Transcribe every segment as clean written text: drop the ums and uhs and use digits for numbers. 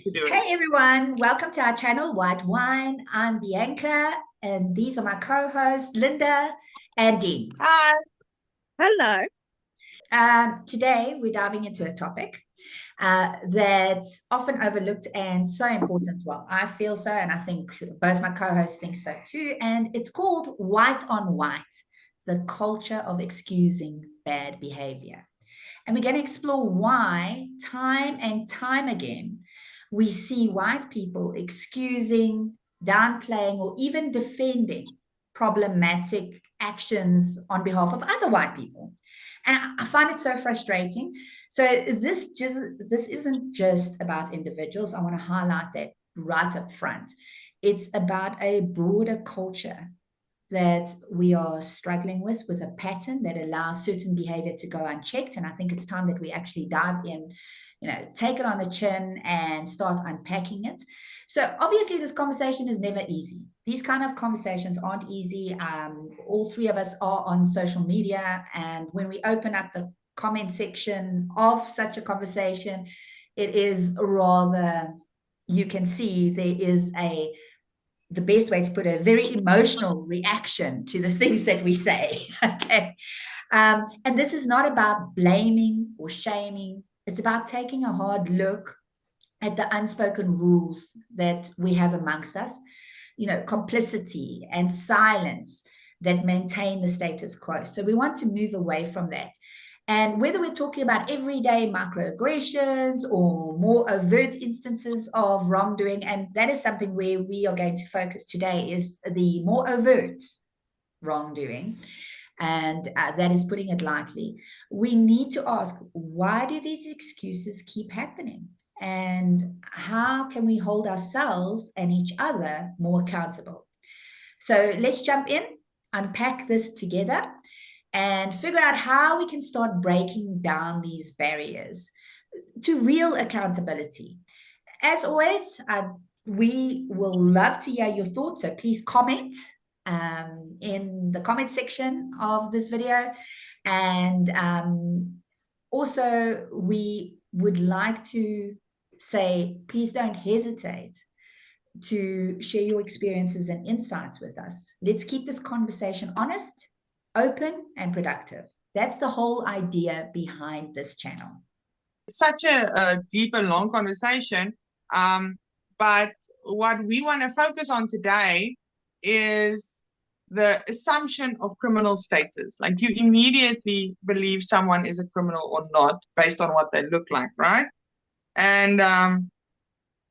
to do it. Hey everyone, welcome to our channel, White Wine. I'm Bianca, and these are my co-hosts, Linda and Dean. Hi. Hello. Today, we're diving into a topic that's often overlooked and so important. Well, I feel so, and I think both my co-hosts think so too. And it's called white on white, the culture of excusing bad behavior. And we're going to explore why, time and time again, we see white people excusing, downplaying, or even defending problematic actions on behalf of other white people. And I find it so frustrating. So this isn't just about individuals. I want to highlight that right up front. It's about a broader culture that we are struggling with a pattern that allows certain behavior to go unchecked. And I think it's time that we actually dive in, take it on the chin and start unpacking it. So obviously this conversation is never easy. These kind of conversations aren't easy. All three of us are on social media, and when we open up the comment section of such a conversation, it is rather, you can see there is the best way to put it, a very emotional reaction to the things that we say. Okay. And this is not about blaming or shaming. It's about taking a hard look at the unspoken rules that we have amongst us, complicity and silence that maintain the status quo. So we want to move away from that. And whether we're talking about everyday microaggressions or more overt instances of wrongdoing, and that is something where we are going to focus today, is the more overt wrongdoing. And that is putting it lightly. We need to ask, why do these excuses keep happening? And how can we hold ourselves and each other more accountable? So let's jump in, unpack this together, and figure out how we can start breaking down these barriers to real accountability. As always, we will love to hear your thoughts, so please comment in the comment section of this video. And also, we would like to say, please don't hesitate to share your experiences and insights with us. Let's keep this conversation honest, open, and productive. That's the whole idea behind this channel. It's such a deep and long conversation. But what we want to focus on today is the assumption of criminal status. Like, you immediately believe someone is a criminal or not based on what they look like, right? And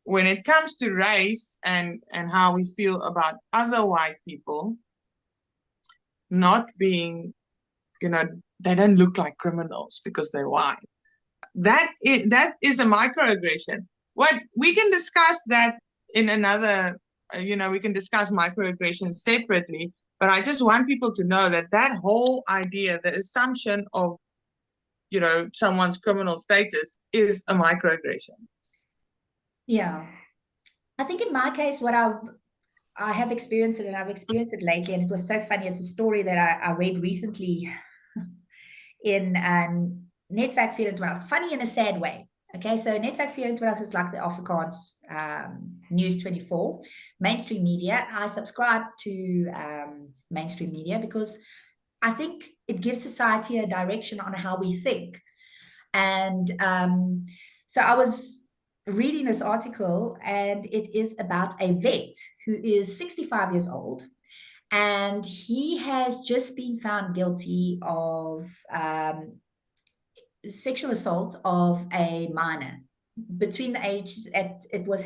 when it comes to race and how we feel about other white people not being, they don't look like criminals because they're white. That is a microaggression. What we can discuss that in another, we can discuss microaggressions separately, but I just want people to know that whole idea, the assumption of, someone's criminal status is a microaggression. Yeah. I think in my case, what I have experienced it, and I've experienced it lately, and it was so funny. It's a story that I read recently in Netwerk 24, funny in a sad way. Okay, so Netwerk 24 is like the Afrikaans News 24, mainstream media. I subscribe to mainstream media because I think it gives society a direction on how we think. And so I was reading this article, and it is about a vet who is 65 years old, and he has just been found guilty of sexual assault of a minor between the ages, it was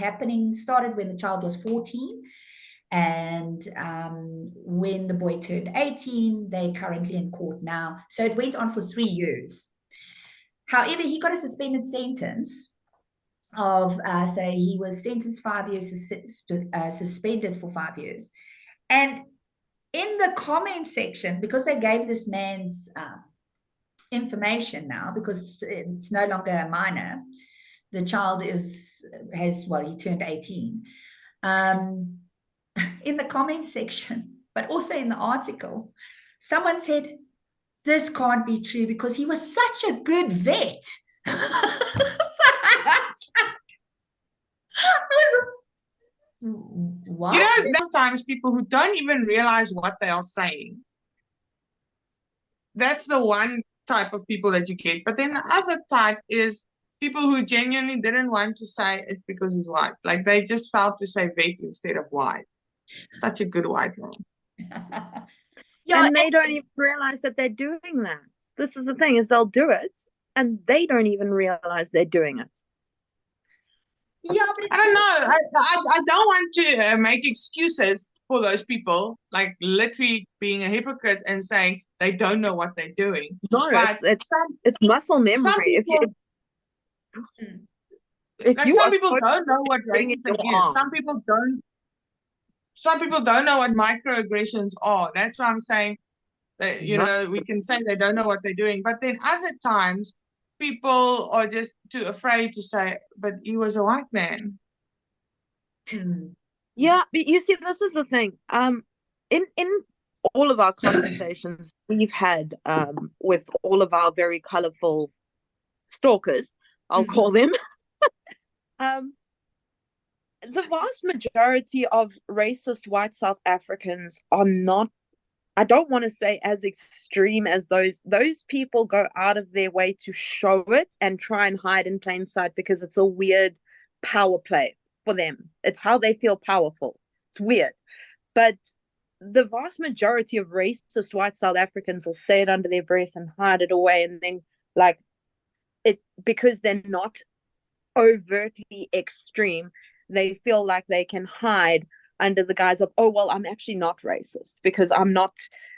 started when the child was 14, and when the boy turned 18, they're currently in court now. So it went on for 3 years. However, he got a suspended sentence of, so he was sentenced 5 years, suspended for 5 years. And in the comment section, because they gave this man's information now, because it's no longer a minor, the child he turned 18. In the comment section, but also in the article, someone said, this can't be true because he was such a good vet. What? Sometimes people who don't even realize what they are saying. That's the one type of people that you get. But then the other type is people who genuinely didn't want to say it's because he's white. Like they just felt to say vet instead of white. Such a good white man. Yeah, and they don't even realize that they're doing that. This is the thing, is they'll do it and they don't even realize they're doing it. Yeah, but I don't know. I don't want to make excuses for those people, like literally being a hypocrite and saying they don't know what they're doing. No, but it's muscle memory. People, if like you some people don't know what racism is. Some people don't know what microaggressions are. That's why I'm saying that, you know, we can say they don't know what they're doing. But then other times, people are just too afraid to say, but he was a white man. Yeah, but you see, this is the thing. In all of our conversations we've had with all of our very colorful stalkers, I'll call them, the vast majority of racist white South Africans are not, I don't want to say as extreme as those people go out of their way to show it and try and hide in plain sight because it's a weird power play for them. It's how they feel powerful. It's weird. But the vast majority of racist white South Africans will say it under their breath and hide it away, and then like it, because they're not overtly extreme, they feel like they can hide under the guise of, oh, well, I'm actually not racist because I'm not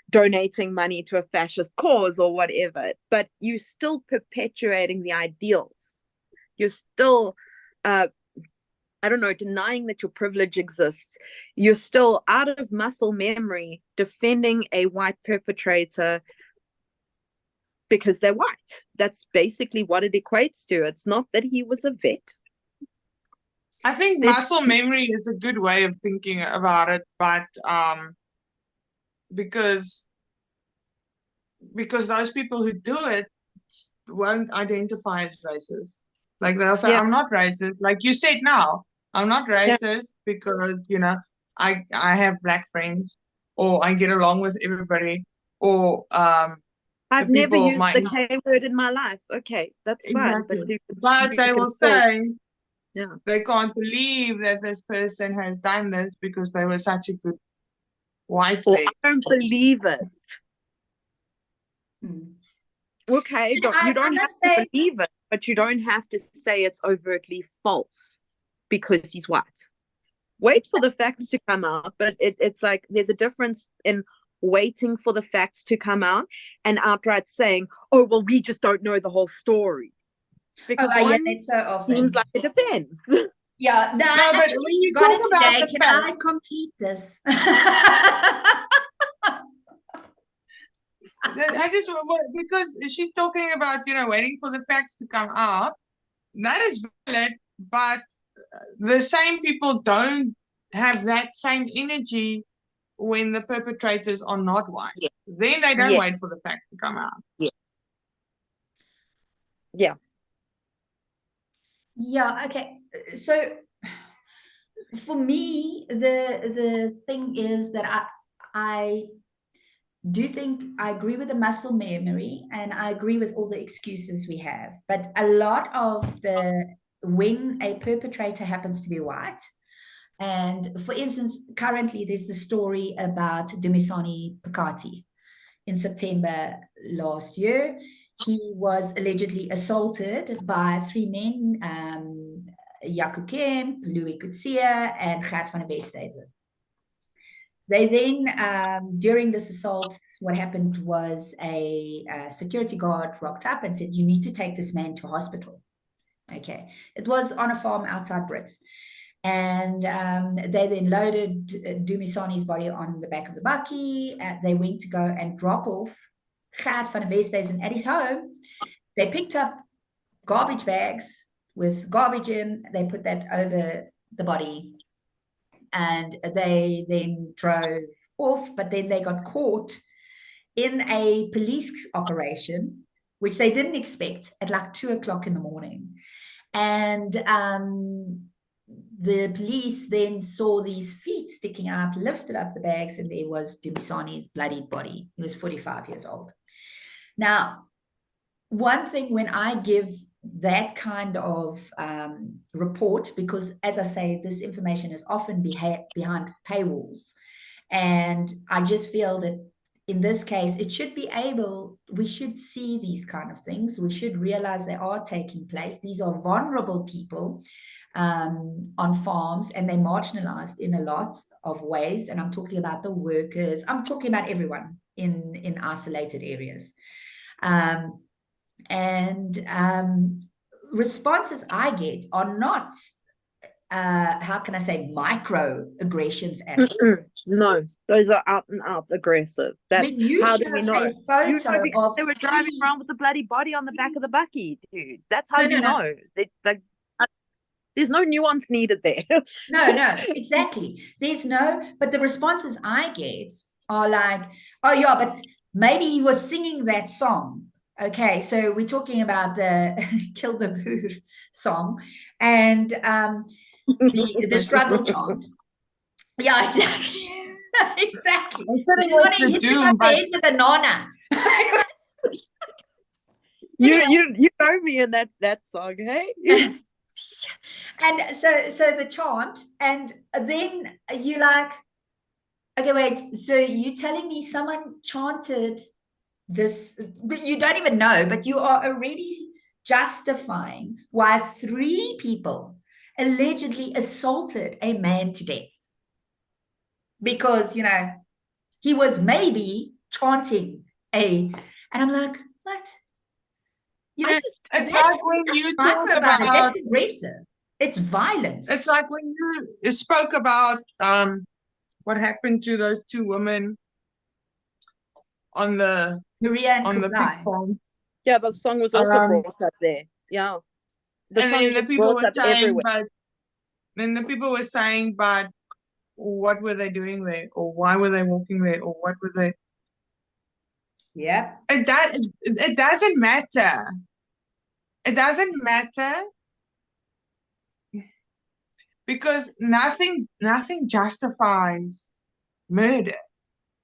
donating money to a fascist cause or whatever. But you're still perpetuating the ideals. You're still, I don't know, denying that your privilege exists. You're still out of muscle memory defending a white perpetrator because they're white. That's basically what it equates to. It's not that he was a vet. I think muscle memory is a good way of thinking about it, but because those people who do it won't identify as racist. Like they'll say, I'm not racist. Like you said now, I'm not racist because, you know, I have black friends or I get along with everybody or I've never used the K word in my life. Okay, that's exactly. fine. But they will say yeah, they can't believe that this person has done this because they were such a good white vet. I don't believe it. Okay, you don't have to believe it, but you don't have to say it's overtly false because he's white. Wait for the facts to come out, but it's like there's a difference in waiting for the facts to come out and outright saying, oh, well, we just don't know the whole story. Because it's so often. Seems like it depends. Yeah, no, but when you talk about the can I complete this? I just, because she's talking about, you know, waiting for the facts to come out. That is valid, but the same people don't have that same energy when the perpetrators are not white. Yeah. Then they don't wait for the facts to come out. Yeah. Yeah, okay. So for me, the thing is that I do think I agree with the muscle memory and I agree with all the excuses we have. But a lot of when a perpetrator happens to be white, and for instance, currently there's the story about Dumisani Pakati in September last year. He was allegedly assaulted by three men, Jaco Kemp, Louis Coetzee, and Gert van der Westhuizen. They then, during this assault, what happened was a security guard rocked up and said, you need to take this man to hospital. Okay. It was on a farm outside Brits. And they then loaded Dumisani's body on the back of the bakkie. They went to go and drop off Gert van der Westhuizen at his home. They picked up garbage bags with garbage in. They put that over the body. And they then drove off, but then they got caught in a police operation, which they didn't expect, at like 2 o'clock in the morning. And the police then saw these feet sticking out, lifted up the bags, and there was Dumisani's bloodied body. He was 45 years old. Now, one thing when I give that kind of report, because as I say, this information is often behind paywalls, and I just feel that in this case, it should be we should see these kind of things. We should realize they are taking place. These are vulnerable people on farms, and they're marginalized in a lot of ways. And I'm talking about the workers. I'm talking about everyone in isolated areas. Responses I get are not how can I say, microaggressions at all. No, those are out and out aggressive. That's when you how show do we know? a photo You know, because of they were driving around with a bloody body on the back of the bucky, dude. That's how No. know. There's no nuance needed there. No, exactly. But the responses I get are like, oh yeah, but maybe he was singing that song. Okay, so we're talking about the Kill the Boer song and the struggle chant. Yeah, exactly. Exactly. I'm sitting You want with to the hit him doom, up the but head with a nana. You know me in that song, hey? And so the chant, and then you like, okay, wait, so you telling me someone chanted this, you don't even know, but you are already justifying why 3 people allegedly assaulted a man to death because he was maybe chanting and I'm like, what? it's like when you talk about that's aggressive. It's violence. It's like when you spoke about what happened to those 2 women on the Maria and pig Kuzai. farm. Yeah, the song was also brought up there. Yeah. And then the people were saying, but what were they doing there? Or why were they walking there? Or what were they? Yeah. It doesn't matter. It doesn't matter because nothing justifies murder.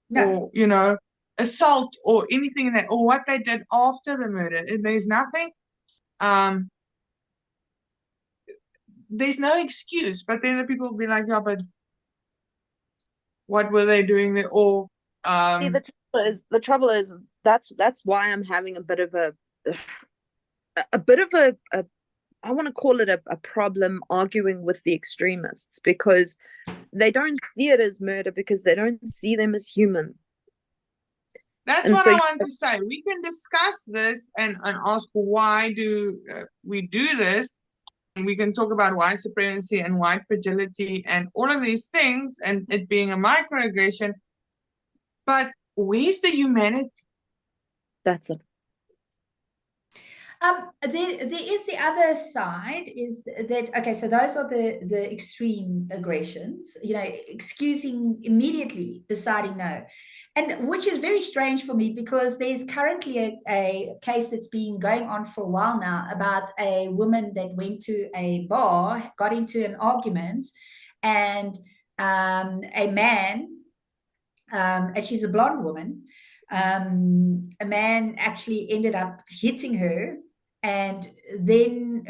No. Or assault or anything in that, or what they did after the murder. There's nothing. There's no excuse. But then the people will be like, yeah, but what were they doing there? Or See, the trouble is that's why I'm having a bit of a I want to call it a problem arguing with the extremists, because they don't see it as murder because they don't see them as human. That's what I want to say. We can discuss this and ask why do we do this. And we can talk about white supremacy and white fragility and all of these things and it being a microaggression. But where's the humanity? That's it. There is the other side, is that, okay, so those are the extreme aggressions, excusing immediately, deciding no. And which is very strange for me because there's currently a case that's been going on for a while now about a woman that went to a bar, got into an argument, and a man, and she's a blonde woman, a man actually ended up hitting her, and then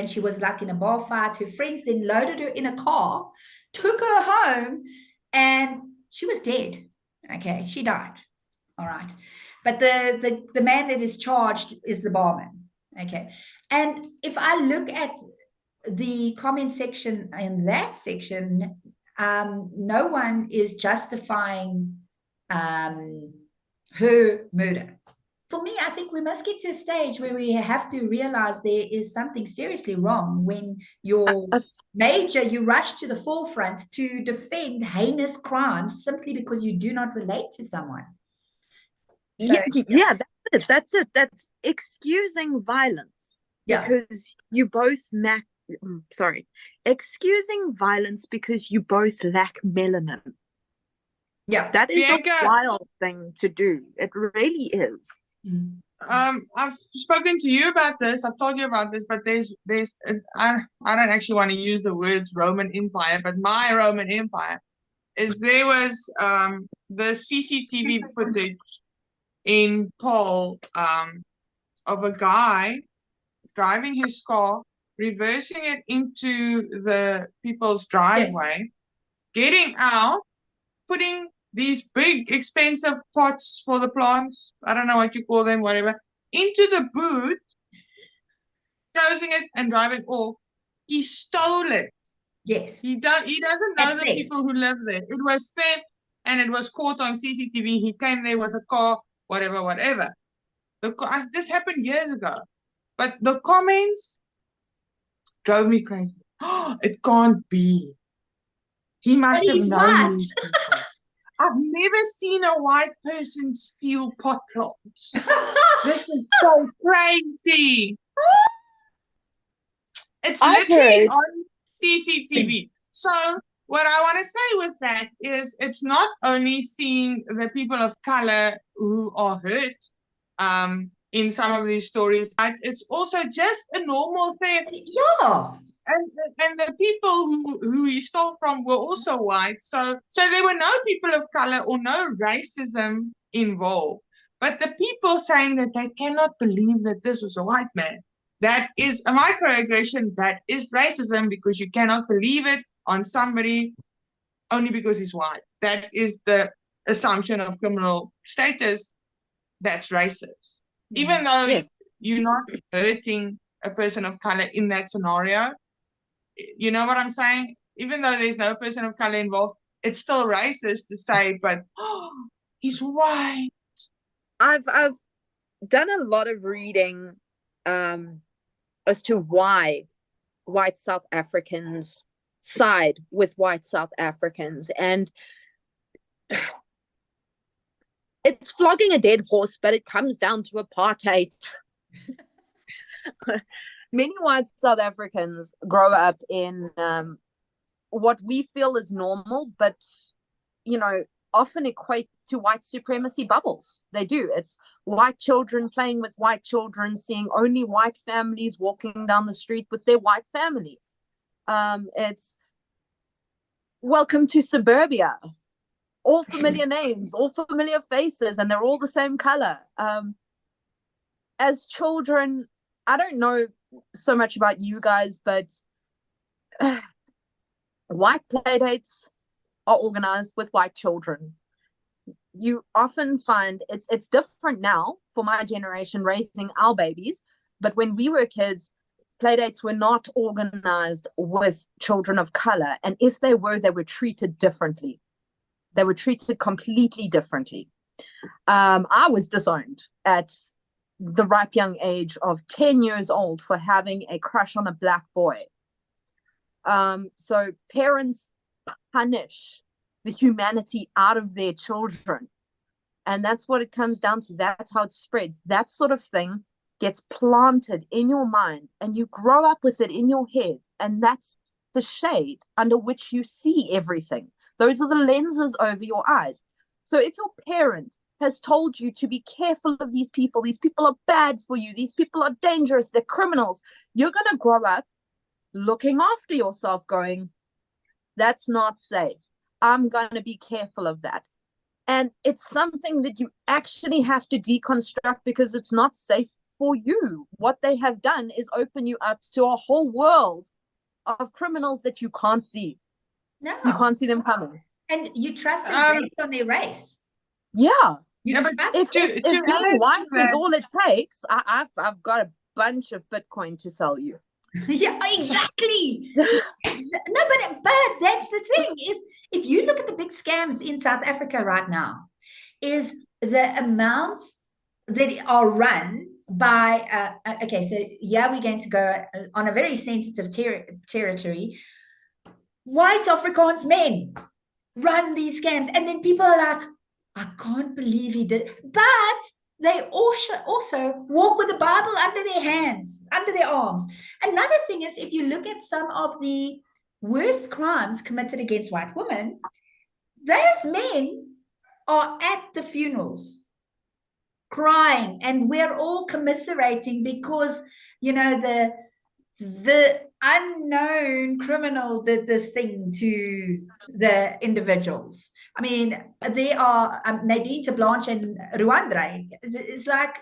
she was like in a bar fight. Her friends then loaded her in a car, took her home, and she was dead. Okay, she died. All right. But the man that is charged is the barman. Okay. And if I look at the comment section in that section, no one is justifying her murder. For me, I think we must get to a stage where we have to realize there is something seriously wrong when you rush to the forefront to defend heinous crimes simply because you do not relate to someone. So, that's it. That's excusing violence because you both excusing violence because you both lack melanin. Yeah, that is a wild thing to do. It really is. I've spoken to you about this. I've told you about this, but I don't actually want to use the words Roman Empire, but my Roman Empire is there was the CCTV footage in Paul of a guy driving his car, reversing it into the people's driveway, getting out, putting these big expensive pots for the plants, I don't know what you call them, whatever, into the boot, closing it and driving off. He stole it. Yes. He doesn't know That's the theft. people who live there. It was theft and it was caught on CCTV. He came there with a car, whatever. This happened years ago. But the comments drove me crazy. Oh, it can't be. He must have he's known white. these people. I've never seen a white person steal pot plants. This is so crazy. It's literally on CCTV. So what I want to say with that is it's not only seeing the people of color who are hurt in some of these stories, but it's also just a normal thing. Yeah. And the people who he stole from were also white. So there were no people of color or no racism involved. But the people saying that they cannot believe that this was a white man, that is a microaggression, that is racism, because you cannot believe it on somebody only because he's white. That is the assumption of criminal status. That's racist. Even though you're not hurting a person of color in that scenario, you know what I'm saying? Even though there's no person of color involved, it's still racist to say, but he's white. I've done a lot of reading as to why white South Africans side with white South Africans, and it's flogging a dead horse, but it comes down to apartheid. Many white South Africans grow up in what we feel is normal, but, you know, often equate to white supremacy bubbles. They do. It's white children playing with white children, seeing only white families walking down the street with their white families. It's welcome to suburbia. All familiar names, all familiar faces, and they're all the same color. As children, I don't know so much about you guys, but white playdates are organized with white children. You often find it's different now for my generation raising our babies, but when we were kids, playdates were not organized with children of color, and if they were treated differently. They were treated completely differently. I was disowned at the ripe young age of 10 years old for having a crush on a black boy. So parents punish the humanity out of their children. And that's what it comes down to. That's how it spreads. That sort of thing gets planted in your mind and you grow up with it in your head. And that's the shade under which you see everything. Those are the lenses over your eyes. So if your parent has told you to be careful of these people are bad for you, these people are dangerous, they're criminals, you're going to grow up looking after yourself going, that's not safe. I'm going to be careful of that. And it's something that you actually have to deconstruct because it's not safe for you. What they have done is open you up to a whole world of criminals that you can't see. No. You can't see them coming. And you trust them based on their race. Yeah. If being white is all it takes, I've got a bunch of Bitcoin to sell you. Yeah, exactly. No, but that's the thing is, if you look at the big scams in South Africa right now, is the amount that are run by, okay, so yeah, we're going to go on a very sensitive territory. White Afrikaans men run these scams, and then people are like, I can't believe he did. But they also walk with the Bible under their hands, under their arms. Another thing is, if you look at some of the worst crimes committed against white women, those men are at the funerals. crying, and we're all commiserating because, you know, the unknown criminal did this thing to the individuals. I mean, there are Nadine Blanche and Ruandre. It's like,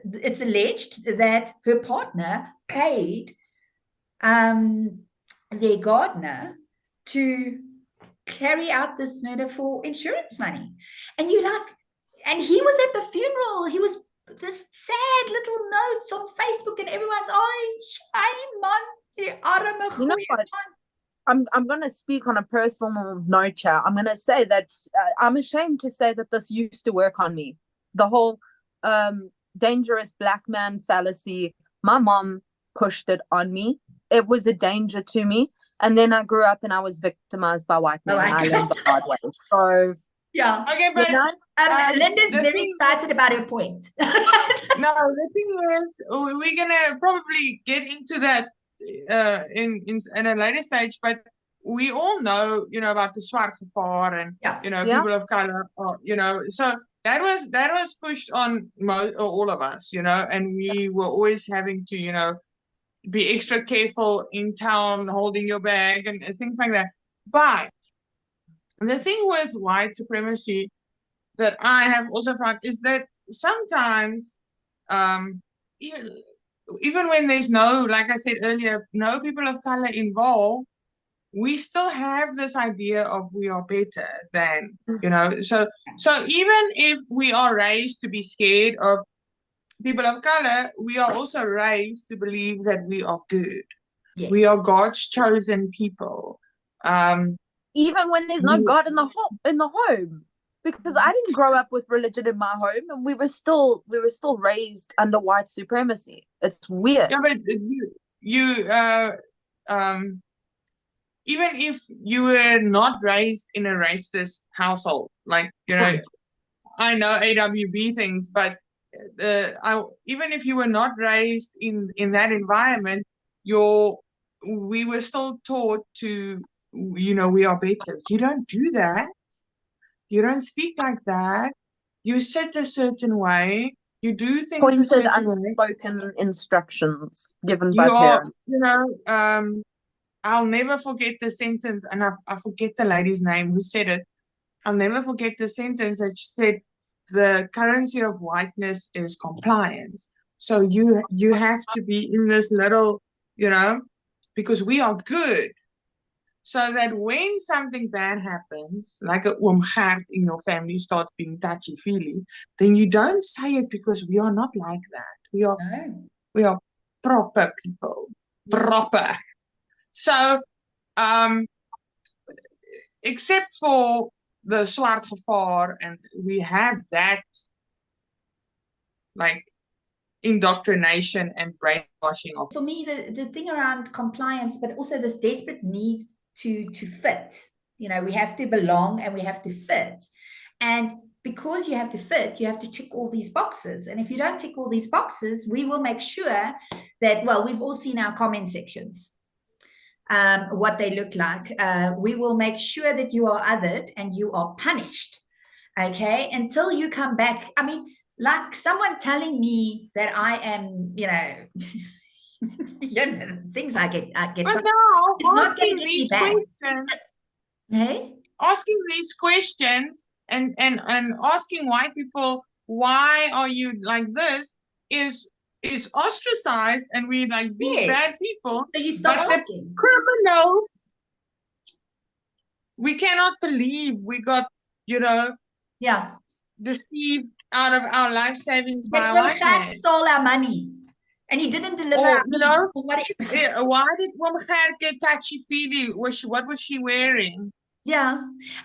it's alleged that her partner paid their gardener to carry out this murder for insurance money. And you like, and he was at the funeral. He was this sad little notes on Facebook, and everyone's, oh, shame, man. You know what? I'm going to speak on a personal note here. I'm going to say that I'm ashamed to say that this used to work on me. The whole dangerous black man fallacy. My mom pushed it on me. It was a danger to me. And then I grew up and I was victimized by white men. And I learned the hard way. So, yeah. Okay, but you know, Linda's very excited about her point. no, the thing is, we're gonna probably get into that in a later stage. But we all know, you know, about the swart gevaar and you know, people of color, you know, so that was pushed on all of us, you know, and we were always having to, you know, be extra careful in town, holding your bag and things like that. But the thing with white supremacy that I have also found is that sometimes, even when there's no, like I said earlier, no people of color involved, we still have this idea of we are better than, you know. So even if we are raised to be scared of people of color, we are also raised to believe that we are good. Yes. We are God's chosen people. Even when there's no God in the home, because I didn't grow up with religion in my home, and we were still raised under white supremacy. It's weird. Yeah, but even if you were not raised in a racist household, like, you know, I know AWB things, but even if you were not raised in that environment, we were still taught to, you know, we are better. You don't do that. You don't speak like that. You sit a certain way. You do things pointed, a certain unspoken way. Instructions given by parents. You know, I'll never forget the sentence, and I forget the lady's name who said it. I'll never forget the sentence that she said, the currency of whiteness is compliance. So you have to be in this little, you know, because we are good. So that when something bad happens, like a oomgert in your family starts being touchy-feely, then you don't say it, because we are not like that. We are proper people. Proper. So, except for the swart gevaar, and we have that, like, indoctrination and brainwashing of. For me, the thing around compliance, but also this desperate need to fit. You know, we have to belong and we have to fit. And because you have to fit, you have to tick all these boxes. And if you don't tick all these boxes, we will make sure that, well, we've all seen our comment sections, what they look like. We will make sure that you are othered and you are punished, okay, until you come back. I mean, like someone telling me that I am, you know, you know, things I get. But now, it's not going to get me back. Hey? Asking these questions and asking white people, why are you like this, is ostracized, and we like these bad people. So you stop asking. The criminals, we cannot believe we got, you know, deceived out of our life savings by a white man. Stole our money. And he didn't deliver our needs, or whatever. Why did Womgert get touchy-feely? What was she wearing? Yeah,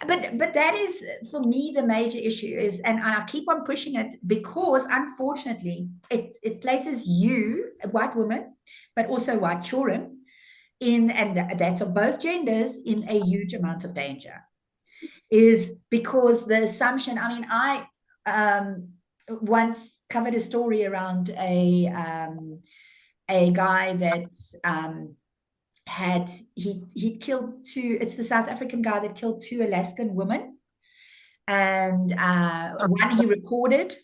but that is, for me, the major issue is, and I keep on pushing it, because unfortunately it places you, a white woman, but also white children, and that's of both genders, in a huge amount of danger. Is because the assumption, I mean, I once covered a story around a guy that he killed two. It's the South African guy that killed two Alaskan women, and one he recorded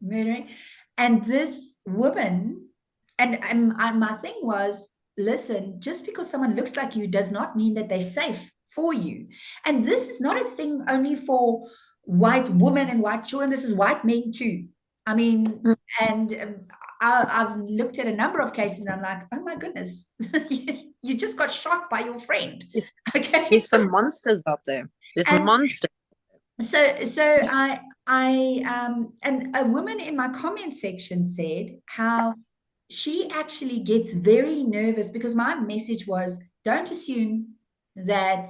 murdering. And this woman, and my thing was, listen, just because someone looks like you does not mean that they're safe for you. And this is not a thing only for white women and white children. This is white men too. I mean, and I've looked at a number of cases. I'm like, oh my goodness, you just got shot by your friend. Okay, There's some monsters out there. There's monsters. So and a woman in my comment section said how she actually gets very nervous, because my message was, don't assume that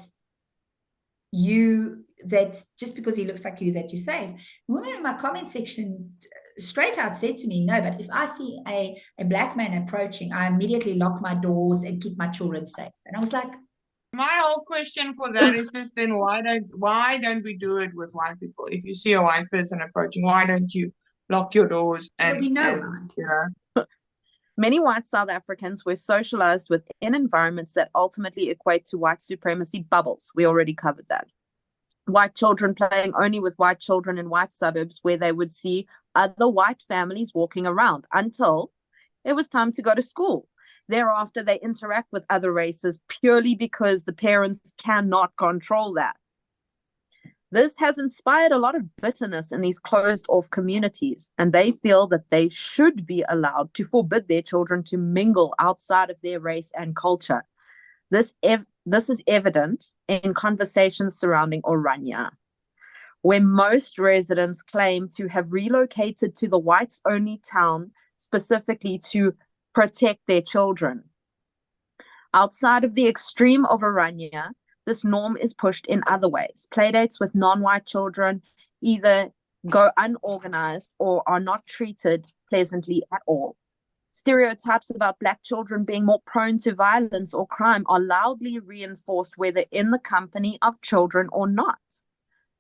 just because he looks like you that you're safe. A woman in my comment section straight out said to me, no, but if I see a black man approaching, I immediately lock my doors and keep my children safe. And I was like, my whole question for that is just then why don't we do it with white people? If you see a white person approaching, why don't you lock your doors and we know you know? Many white South Africans were socialized within environments that ultimately equate to white supremacy bubbles. We already covered that. White children playing only with white children in white suburbs where they would see other white families walking around until it was time to go to school. Thereafter, they interact with other races purely because the parents cannot control that. This has inspired a lot of bitterness in these closed-off communities, and they feel that they should be allowed to forbid their children to mingle outside of their race and culture. This is evident in conversations surrounding Oranje, where most residents claim to have relocated to the whites-only town specifically to protect their children. Outside of the extreme of Oranje, this norm is pushed in other ways. Playdates with non-white children either go unorganized or are not treated pleasantly at all. Stereotypes about Black children being more prone to violence or crime are loudly reinforced whether in the company of children or not.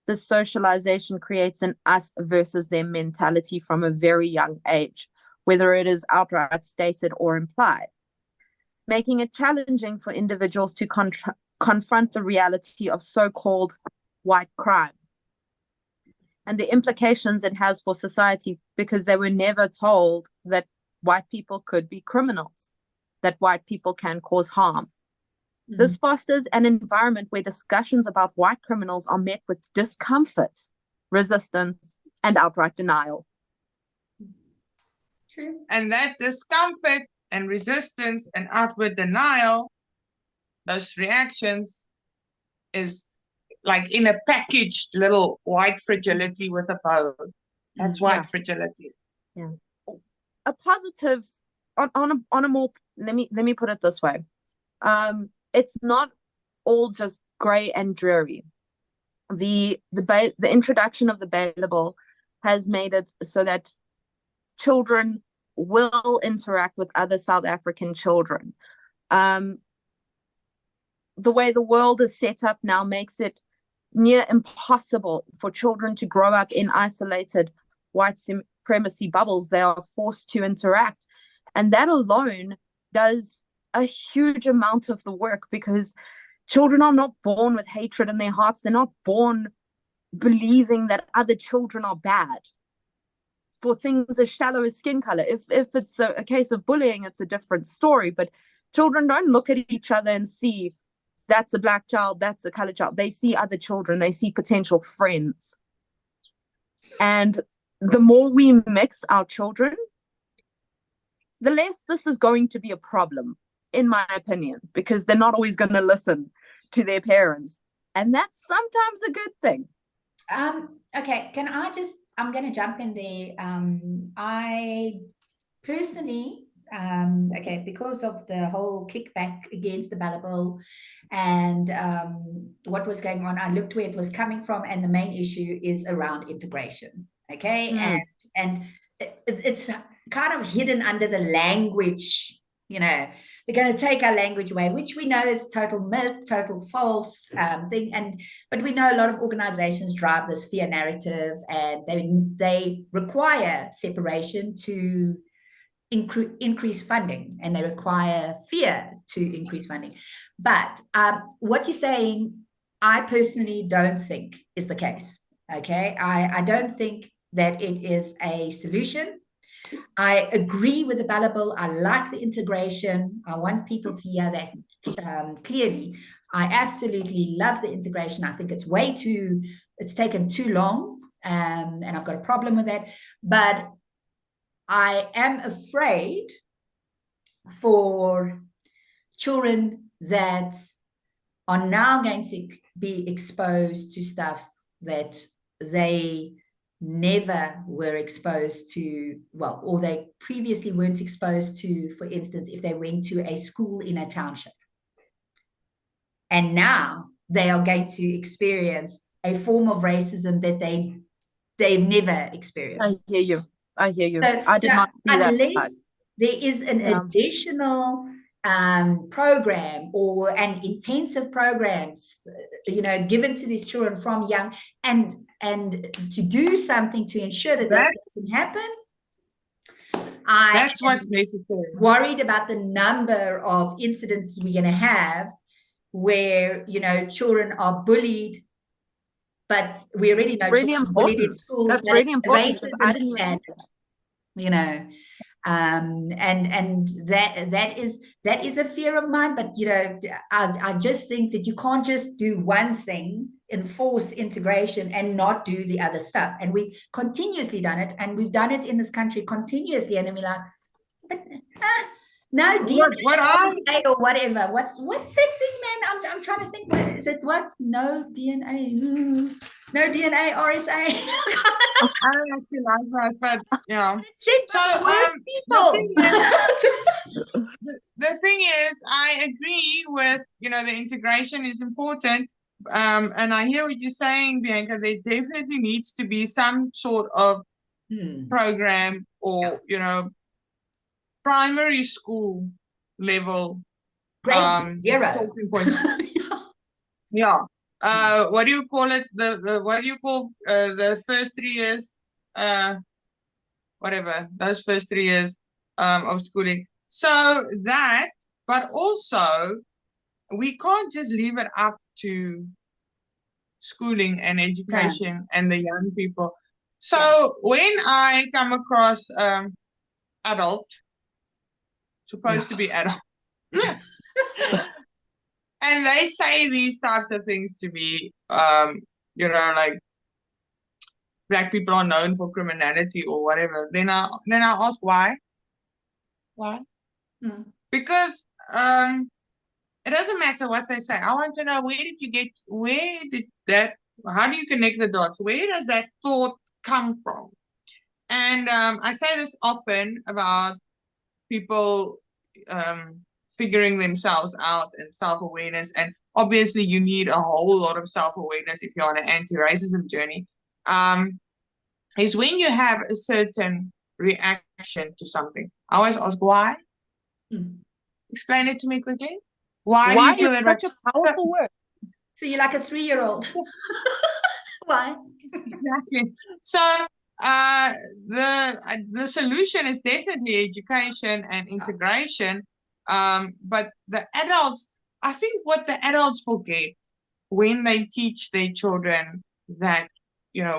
This socialization creates an us versus them mentality from a very young age, whether it is outright stated or implied, making it challenging for individuals to confront the reality of so-called white crime and the implications it has for society, because they were never told that white people could be criminals, that white people can cause harm. Mm-hmm. This fosters an environment where discussions about white criminals are met with discomfort, resistance, and outright denial. True. And that discomfort and resistance and outward denial, those reactions, is like in a packaged little white fragility with a bow. That's white fragility. Yeah. A positive on a more, let me put it this way. It's not all just gray and dreary. The introduction of the bailable has made it so that children will interact with other South African children. The way the world is set up now makes it near impossible for children to grow up in isolated white supremacy bubbles. They are forced to interact. And that alone does a huge amount of the work, because children are not born with hatred in their hearts. They're not born believing that other children are bad for things as shallow as skin color. If it's a case of bullying, it's a different story. But children don't look at each other and see that's a Black child, that's a colored child. They see other children. They see potential friends. And the more we mix our children, the less this is going to be a problem, in my opinion, because they're not always going to listen to their parents. And that's sometimes a good thing. Okay, I'm going to jump in there. I personally, because of the whole kickback against the Ballable and what was going on, I looked where it was coming from, and the main issue is around integration. Okay, and it's kind of hidden under the language. They're going to take our language away, which we know is total myth, total false thing. But we know a lot of organizations drive this fear narrative, and they require separation to increase funding, and they require fear to increase funding. But what you're saying, I personally don't think is the case. Okay, I don't think that it is a solution. I agree with the billable. I like the integration. I want people to hear that clearly. I absolutely love the integration. I think it's it's taken too long, and I've got a problem with that. But I am afraid for children that are now going to be exposed to stuff that they never were exposed to, well, or they previously weren't exposed to, for instance, if they went to a school in a township. And now they are going to experience a form of racism that they've never experienced. I hear you. I hear you. So, I did not see that. Unless there is an additional program or an intensive programs, given to these children from young, and to do something to ensure that doesn't happen. That's what's necessary. Worried about the number of incidents we're going to have where children are bullied, but we already know really children important. bullied at school. That's really important. Racism is bad, and that is a fear of mine. But I just think that you can't just do one thing, enforce integration, and not do the other stuff. And we've continuously done it, and we've done it in this country continuously. And then we're like, but no DNA or whatever. What's that thing, man? I'm trying to think. What is it? What? No DNA. No DNA. RSA. I don't actually like that, but yeah. So people. The thing is, I agree with the integration is important, and I hear what you're saying, Bianca. There definitely needs to be some sort of program or primary school level grade 0 talking points. Yeah. What do you call it? What do you call the first 3 years? Whatever, those first 3 years of schooling. So that, but also we can't just leave it up to schooling and education and the young people. So when I come across adult, supposed to be adult, and they say these types of things to me, like black people are known for criminality or whatever, then I ask why? Why? Because it doesn't matter what they say. I want to know, how do you connect the dots? Where does that thought come from? And I say this often about people figuring themselves out and self-awareness. And obviously you need a whole lot of self-awareness if you're on an anti-racism journey. Is when you have a certain reaction to something. I always ask why. Explain it to me quickly. Why do you feel that? Such a powerful word. So you're like a 3-year-old. Why? Exactly. So the solution is definitely education and integration. But the adults, I think what the adults forget when they teach their children that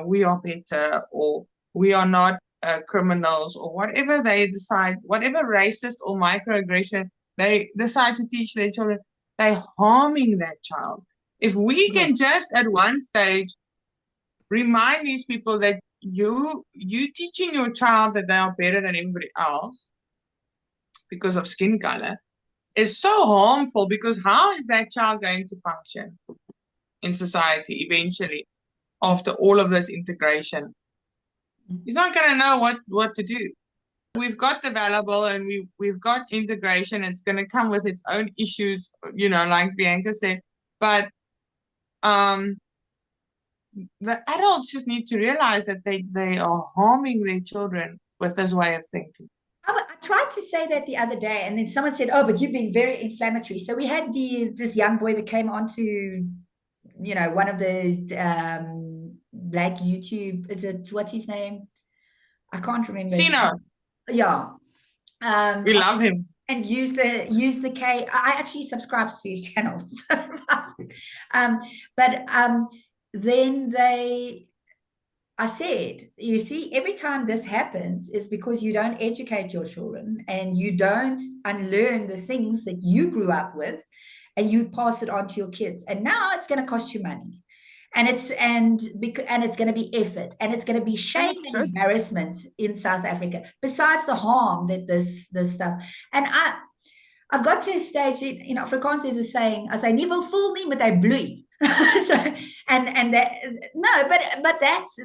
we are better, or we are not criminals, or whatever they decide, whatever racist or microaggression they decide to teach their children, they're harming that child. If we can just at one stage remind these people that you teaching your child that they are better than everybody else because of skin color is so harmful, because how is that child going to function in society eventually after all of this integration? He's not going to know what to do. We've got the valuable and we've got integration. It's going to come with its own issues, like Bianca said. But the adults just need to realize that they are harming their children with this way of thinking. I tried to say that the other day, and then someone said, "Oh, but you've been very inflammatory." So we had this young boy that came onto, one of the black YouTube. Is it, what's his name? I can't remember. Sino. Yeah. We love him. And use the K. I actually subscribe to his channel. So, then I said, you see, every time this happens is because you don't educate your children and you don't unlearn the things that you grew up with, and you pass it on to your kids. And now it's going to cost you money. And it's going to be effort, and it's going to be shame and embarrassment in South Africa, besides the harm that this stuff. And I've got to a stage in Afrikaans, there's a saying, I say, "Nie wil voel nie, met hy bloei." So, and that, no, but that's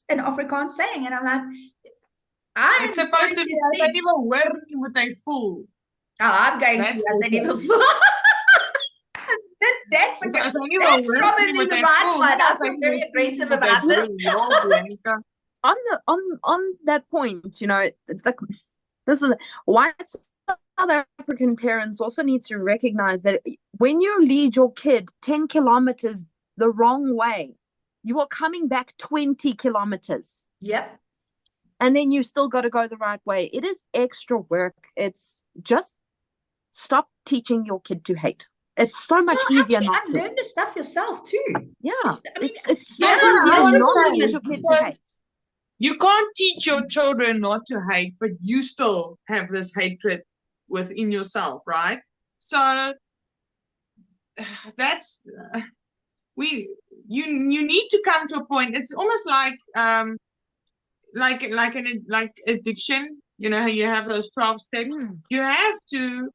an Afrikaans saying, and I'm like, it's supposed to be, as I never hoor nie, moet hy voel. Oh, I'm going to, as I never voel. That's probably the right one. I feel very aggressive about this. on that point, you know, this is why South African parents also need to recognize that when you lead your kid 10 kilometers the wrong way, you are coming back 20 kilometers. Yep. And then you still got to go the right way. It is extra work. It's just stop teaching your kid to hate. It's so much easier not to. Learn the stuff yourself too. Yeah. It's so easier not to teach your kid to hate. You can't teach your children not to hate, but you still have this hatred within yourself, right? So that's you need to come to a point. It's almost like addiction. You know how you have those 12 steps. You have to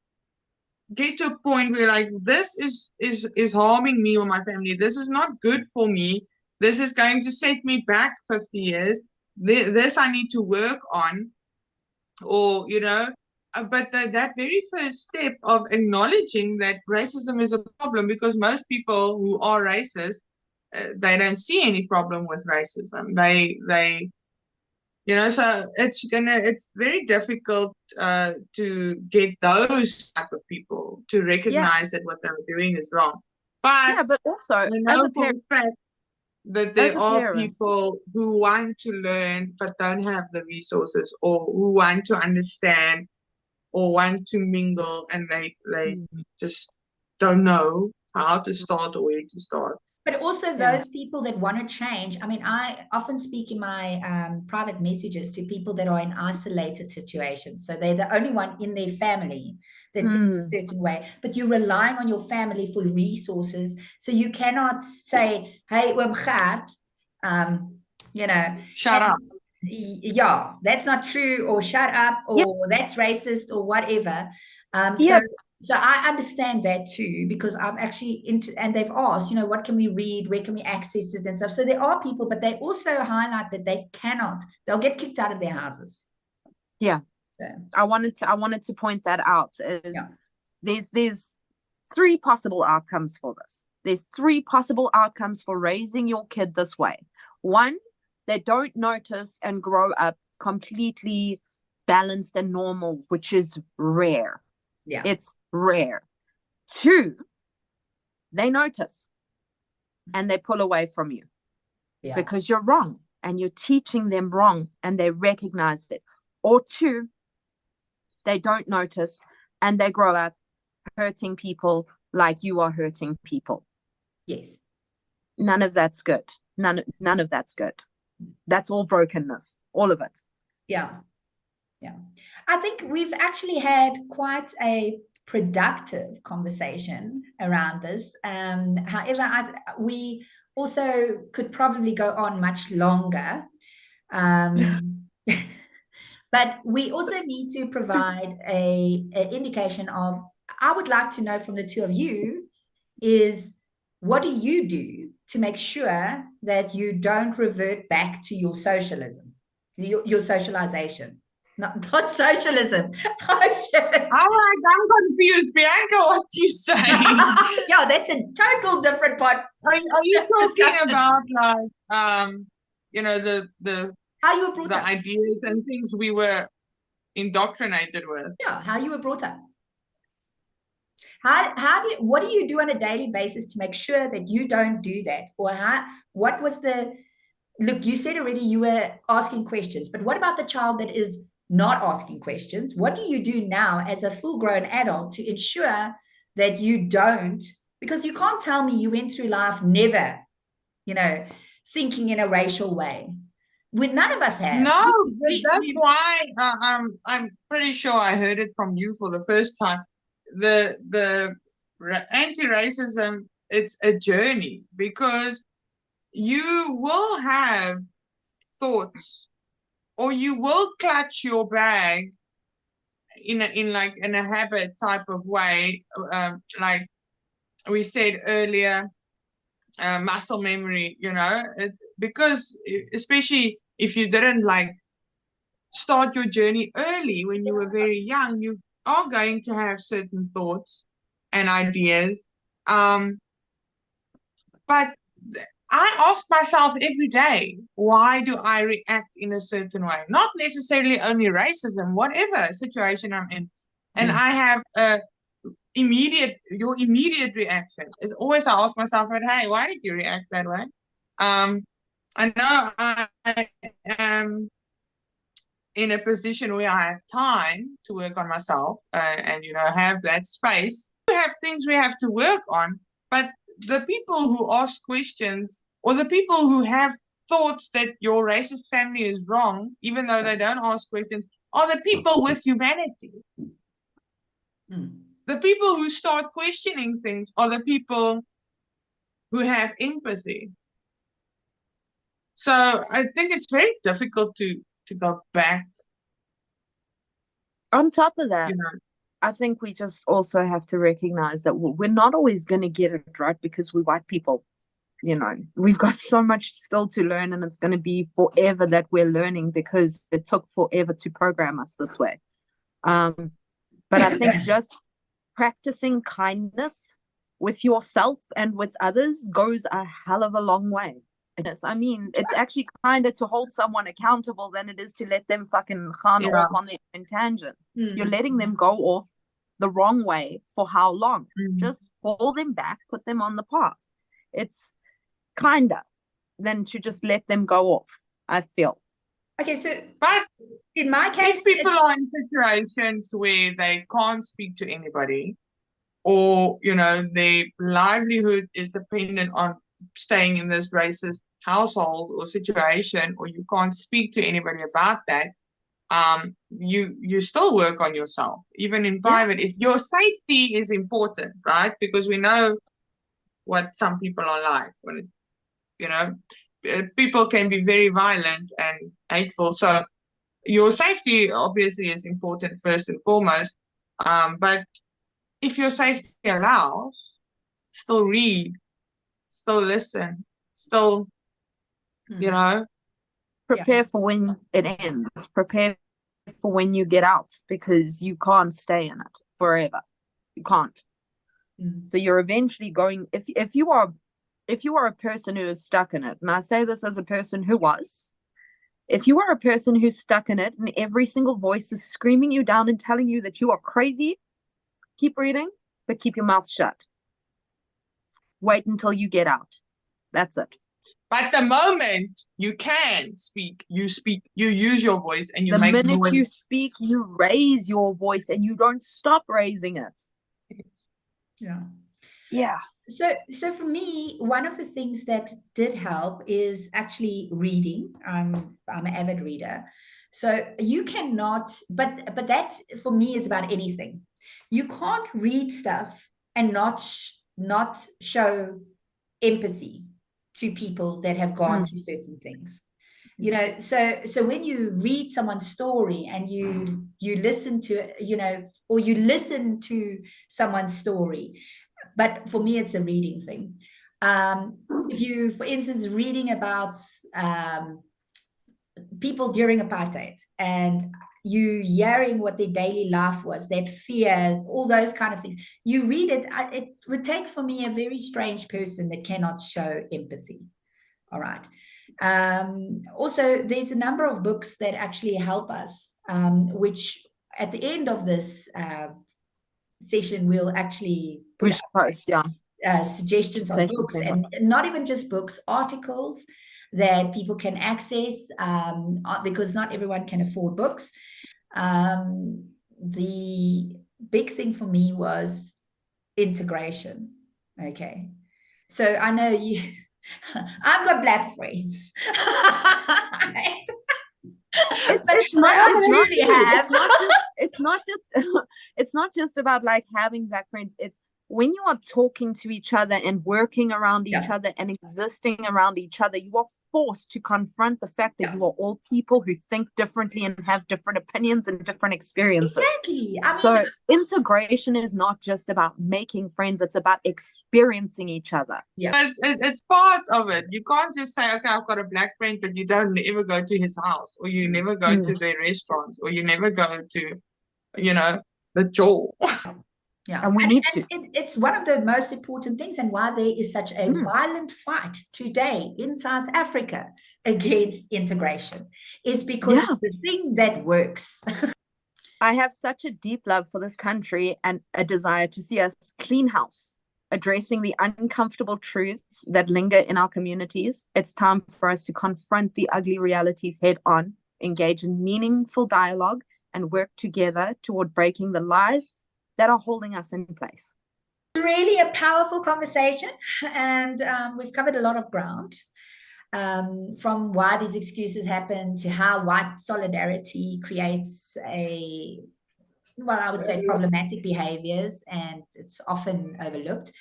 get to a point where, like, this is harming me or my family. This is not good for me. This is going to set me back 50 years. This I need to work on, or, you know, but that very first step of acknowledging that racism is a problem, because most people who are racist, they don't see any problem with racism. They you know, so it's very difficult to get those type of people to recognize that what they're doing is wrong. But also, I know for a fact that there are people who want to learn but don't have the resources, or who want to understand or want to mingle, and they just don't know how to start or where to start. But also those people that want to change. I mean, I often speak in my private messages to people that are in isolated situations. So they're the only one in their family that thinks a certain way. But you're relying on your family for resources. So you cannot say, "Hey, you know, shut up." Yeah, that's not true, or shut up, or that's racist, or whatever. So I understand that too, because I'm actually and they've asked, you know, what can we read, where can we access it and stuff. So there are people, but they also highlight that they'll get kicked out of their houses. Yeah. So I wanted to point that out. There's three possible outcomes for this. There's three possible outcomes for raising your kid this way. One, they don't notice and grow up completely balanced and normal, which is rare. Yeah. It's rare. Two, they notice and they pull away from you because you're wrong and you're teaching them wrong, and they recognize it. Or two, they don't notice and they grow up hurting people like you are hurting people. Yes. None of that's good. None of that's good. That's all brokenness, all of it. Yeah. I think we've actually had quite a productive conversation around this. However, we also could probably go on much longer. But we also need to provide an indication of, I would like to know from the two of you, is what do you do to make sure that you don't revert back to your socialism, your socialization? Not socialism. Oh, shit. All right, I'm confused, Bianca. What you say? Yeah, that's a total different part. Are you talking about, like, you know, the how you were brought up, ideas and things we were indoctrinated with? Yeah, how you were brought up. What do you do on a daily basis to make sure that you don't do that? Or what was look, you said already you were asking questions, but what about the child that is not asking questions? What do you do now as a full-grown adult to ensure that you don't, because you can't tell me you went through life never, you know, thinking in a racial way. none of us have. No, that's We why I'm pretty sure I heard it from you for the first time. The anti-racism, it's a journey, because you will have thoughts, or you will clutch your bag in a habit type of way, like we said earlier, muscle memory, because especially if you didn't start your journey early when you were very young, you are going to have certain thoughts and ideas. But I ask myself every day, why do I react in a certain way? Not necessarily only racism, whatever situation I'm in. And I have your immediate reaction is always, I ask myself, hey, why did you react that way? I know I am in a position where I have time to work on myself, and have that space. We have things we have to work on, but the people who ask questions, or the people who have thoughts that your racist family is wrong, even though they don't ask questions, are the people with humanity. The people who start questioning things are the people who have empathy. So I think it's very difficult to go back. On top of that, I think we just also have to recognize that we're not always going to get it right, because we're white people. We've got so much still to learn, and it's going to be forever that we're learning, because it took forever to program us this way. But I think just practicing kindness with yourself and with others goes a hell of a long way. I mean, it's actually kinder to hold someone accountable than it is to let them fucking gaan off on their own tangent. You're letting them go off the wrong way for how long? Just hold them back, put them on the path. It's kinder than to just let them go off, I feel. Okay, so but in my case, if people are in situations where they can't speak to anybody, or their livelihood is dependent on staying in this racist household or situation, or you can't speak to anybody about that, you still work on yourself, even in private. If your safety is important, right? Because we know what some people are like when people can be very violent and hateful. So your safety obviously is important first and foremost. But if your safety allows, still read, still listen, still, prepare for when it ends. Prepare for when you get out, because you can't stay in it forever. You can't. So you're eventually going, if you are a person who is stuck in it, and I say this as a person who was, if you are a person who's stuck in it and every single voice is screaming you down and telling you that you are crazy, keep reading, but keep your mouth shut. Wait until you get out. That's it. But the moment you can speak, you speak, you use your voice, and you the make noise. The minute you speak, you raise your voice, and you don't stop raising it. Yeah. So for me, one of the things that did help is actually reading. I'm an avid reader. So you cannot, but that for me is about anything. You can't read stuff and not show empathy to people that have gone through certain things. So when you read someone's story and you listen to, or you listen to someone's story, but for me, it's a reading thing. If you, for instance, reading about people during apartheid, and you hearing what their daily life was, that fear, all those kind of things, you read it, it would take for me a very strange person that cannot show empathy. All right. Also, there's a number of books that actually help us, which at the end of this session, we'll actually put suggestions of books, and not even just books, articles that people can access, because not everyone can afford books. The big thing for me was integration. Okay. So I know I've got black friends. It's not, I it's not truly true. have. It's not just about like having black friends. It's when you are talking to each other and working around each Yeah. other and existing around each other, you are forced to confront the fact that Yeah. you are all people who think differently and have different opinions and different experiences. Exactly. I mean, So integration is not just about making friends, it's about experiencing each other. yeah, It's part of it. You can't just say, okay, I've got a black friend, but you don't ever go to his house, or you never go to their restaurants, or you never go to, you know, the jaw. yeah. And we need to. It's one of the most important things, and why there is such a violent fight today in South Africa against integration is because it's the thing that works. I have such a deep love for this country and a desire to see us clean house, addressing the uncomfortable truths that linger in our communities. It's time for us to confront the ugly realities head on, engage in meaningful dialogue, and work together toward breaking the lies that are holding us in place. Really a powerful conversation, and we've covered a lot of ground. From why these excuses happen to how white solidarity creates I would say problematic behaviors, and it's often overlooked.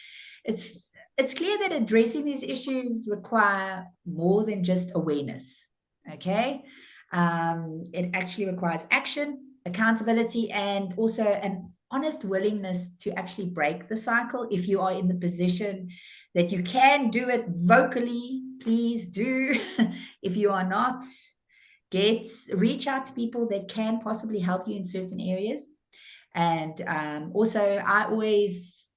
It's clear that addressing these issues require more than just awareness. Okay, it actually requires action, accountability, and also an honest willingness to actually break the cycle. If you are in the position that you can do it vocally, please do. If you are not, reach out to people that can possibly help you in certain areas. And also,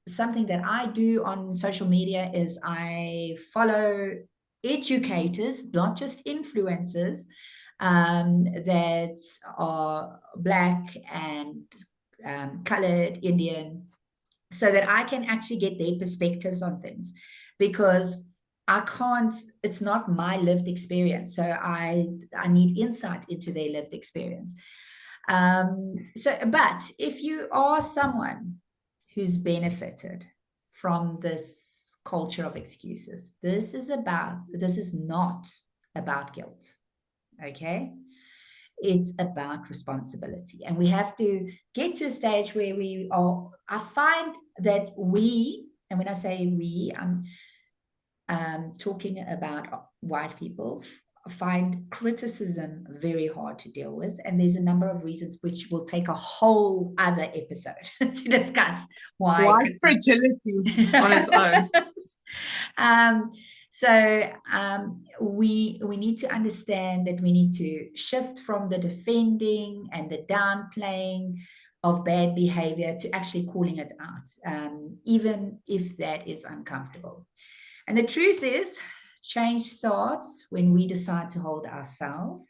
something that I do on social media is I follow educators, not just influencers, that are Black and colored, Indian, so that I can actually get their perspectives on things, because it's not my lived experience. So I need insight into their lived experience. But if you are someone who's benefited from this culture of excuses, this is not about guilt. Okay. It's about responsibility. And we have to get to a stage where I find that and when I say we, I'm talking about white people, find criticism very hard to deal with. And there's a number of reasons which will take a whole other episode to discuss why. White fragility on its own. We need to understand that we need to shift from the defending and the downplaying of bad behavior to actually calling it out, even if that is uncomfortable. And the truth is, change starts when we decide to hold ourselves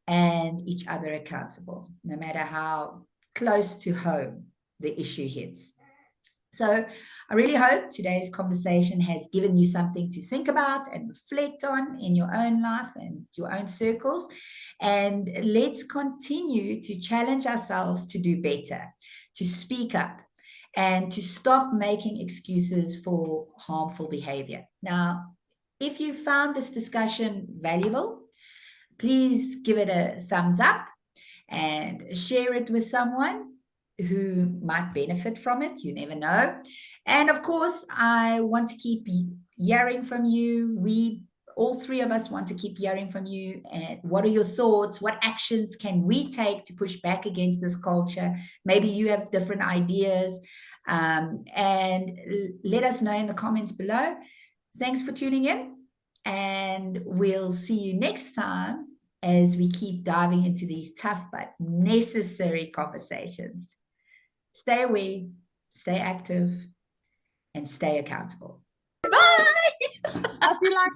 and each other accountable, no matter how close to home the issue hits. So I really hope today's conversation has given you something to think about and reflect on in your own life and your own circles. And let's continue to challenge ourselves to do better, to speak up, and to stop making excuses for harmful behavior. Now, if you found this discussion valuable, please give it a thumbs up and share it with someone who might benefit from it. You never know. And of course, I want to keep hearing from you. All three of us want to keep hearing from you. And what are your thoughts? What actions can we take to push back against this culture? Maybe you have different ideas. And let us know in the comments below. Thanks for tuning in. And we'll see you next time as we keep diving into these tough but necessary conversations. Stay aware, stay active, and stay accountable. Bye! I feel like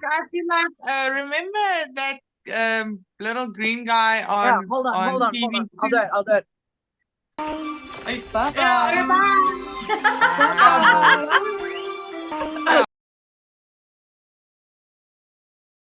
remember that little green guy on hold on. TV2? I'll do it. Bye. Bye.